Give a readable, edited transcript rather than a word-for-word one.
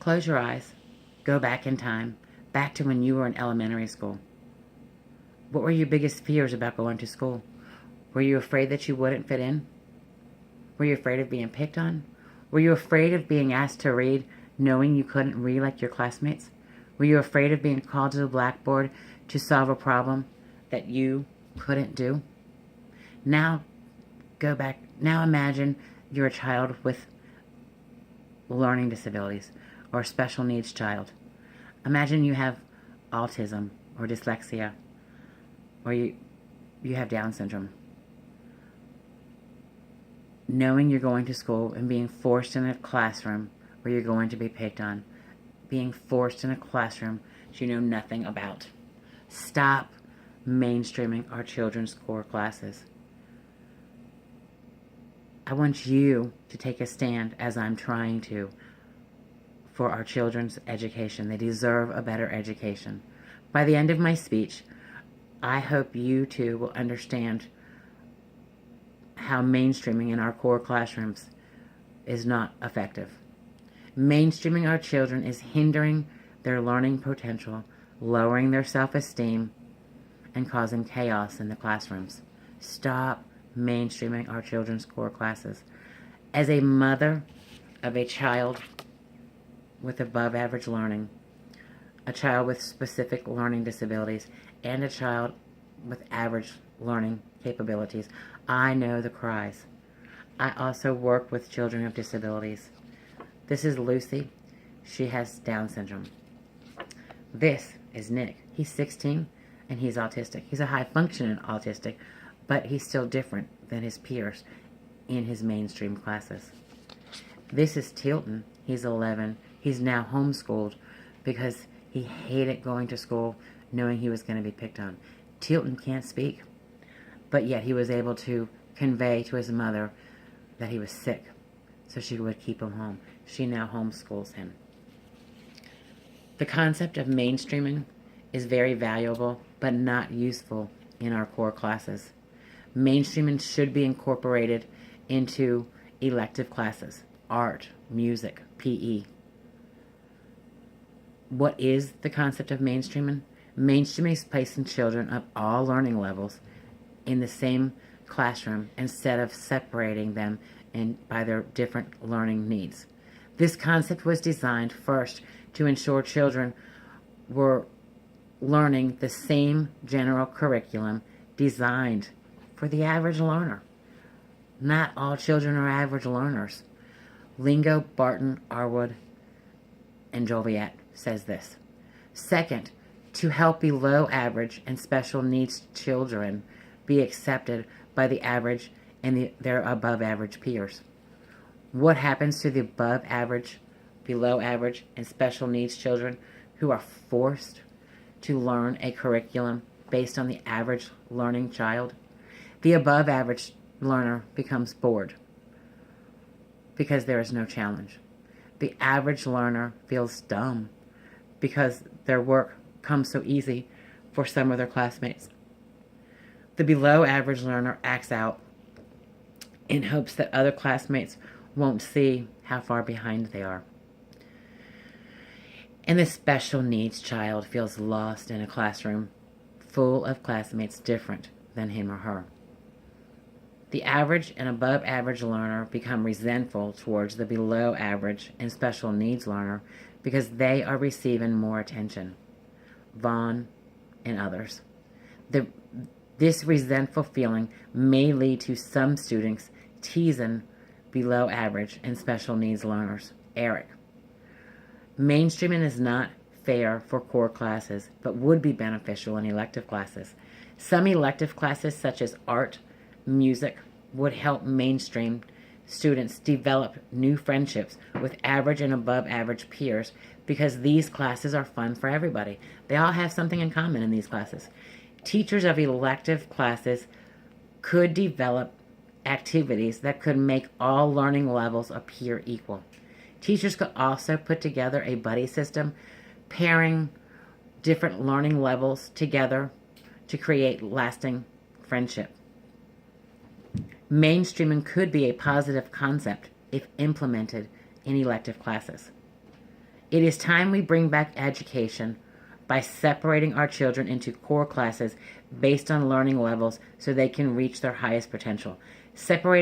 Close your eyes. Go back in time, back to when you were in elementary school. What were your biggest fears about going to school? Were you afraid that you wouldn't fit in? Were you afraid of being picked on? Were you afraid of being asked to read knowing you couldn't read like your classmates? Were you afraid of being called to the blackboard to solve a problem that you couldn't do? Now, go back. Now imagine you're a child with learning disabilities or a special needs child. Imagine you have autism or dyslexia, or you have Down syndrome. Knowing you're going to school and being forced in a classroom where you're going to be picked on. Being forced in a classroom that you know nothing about. Stop mainstreaming our children's core classes. I want you to take a stand, as I'm trying to, for our children's education. They deserve a better education. By the end of my speech, I hope you too will understand how mainstreaming in our core classrooms is not effective. Mainstreaming our children is hindering their learning potential, lowering their self-esteem, and causing chaos in the classrooms. Stop mainstreaming our children's core classes. As a mother of a child with above average learning, a child with specific learning disabilities, and a child with average learning capabilities, I know the cries. I also work with children with disabilities. This is Lucy. She has Down syndrome. This is Nick. He's 16 and he's autistic. He's a high-functioning autistic, but he's still different than his peers in his mainstream classes. This is Tilton. He's 11. He's now homeschooled because he hated going to school knowing he was going to be picked on. Tilton can't speak, but yet he was able to convey to his mother that he was sick, so she would keep him home. She now homeschools him. The concept of mainstreaming is very valuable, but not useful in our core classes. Mainstreaming should be incorporated into elective classes, art, music, PE. What is the concept of mainstreaming? Mainstreaming is placing children of all learning levels in the same classroom instead of separating them by their different learning needs. This concept was designed first to ensure children were learning the same general curriculum designed for the average learner. Not all children are average learners. Lingo, Barton, Arwood, and Joliet says this. Second, to help below average and special needs children be accepted by the average and their above average peers. What happens to the above average, below average, and special needs children who are forced to learn a curriculum based on the average learning child? The above average learner becomes bored because there is no challenge. The average learner feels dumb because their work comes so easy for some of their classmates. The below average learner acts out in hopes that other classmates won't see how far behind they are. And the special needs child feels lost in a classroom full of classmates different than him or her. The average and above average learner become resentful towards the below average and special needs learner because they are receiving more attention. Vaughn and others. This resentful feeling may lead to some students teasing below average and special needs learners. Eric. Mainstreaming is not fair for core classes, but would be beneficial in elective classes. Some elective classes, such as art, music, would help mainstream students develop new friendships with average and above average peers because these classes are fun for everybody. They all have something in common in these classes. Teachers of elective classes could develop activities that could make all learning levels appear equal. Teachers could also put together a buddy system, pairing different learning levels together to create lasting friendship. Mainstreaming could be a positive concept if implemented in elective classes. It is time we bring back education by separating our children into core classes based on learning levels so they can reach their highest potential. Separating